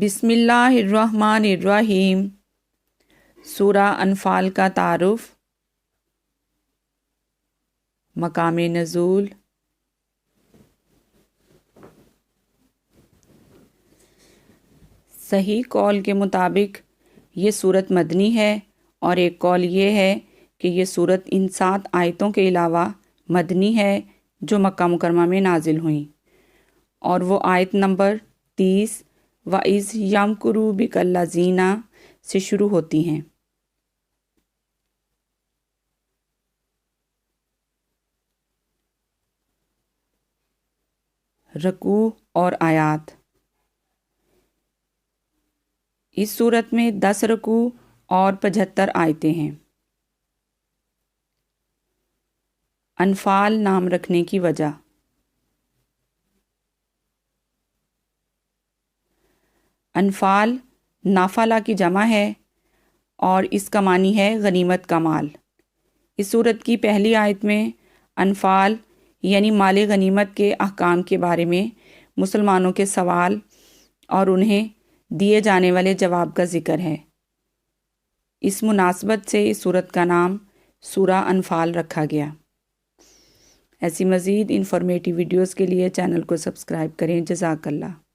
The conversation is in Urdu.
بسم اللہ الرحمن الرحیم۔ سورہ انفال کا تعارف، مقام نزول۔ صحیح قول کے مطابق یہ صورت مدنی ہے، اور ایک قول یہ ہے کہ یہ صورت ان 7 آیتوں کے علاوہ مدنی ہے جو مکہ مکرمہ میں نازل ہوئیں، اور وہ آیت نمبر 30 وَإِذْ يَمْكُرُ بِكَ الَّذِينَ سے شروع ہوتی ہیں۔ رکوع اور آیات۔ اس صورت میں 10 رکوع اور 75 آیتیں ہیں۔ انفال نام رکھنے کی وجہ۔ انفال نافلہ کی جمع ہے اور اس کا معنی ہے غنیمت کا مال۔ اس صورت کی پہلی آیت میں انفال یعنی مال غنیمت کے احکام کے بارے میں مسلمانوں کے سوال اور انہیں دیے جانے والے جواب کا ذکر ہے۔ اس مناسبت سے اس صورت کا نام سورہ انفال رکھا گیا۔ ایسی مزید انفارمیٹیو ویڈیوز کے لیے چینل کو سبسکرائب کریں۔ جزاک اللہ۔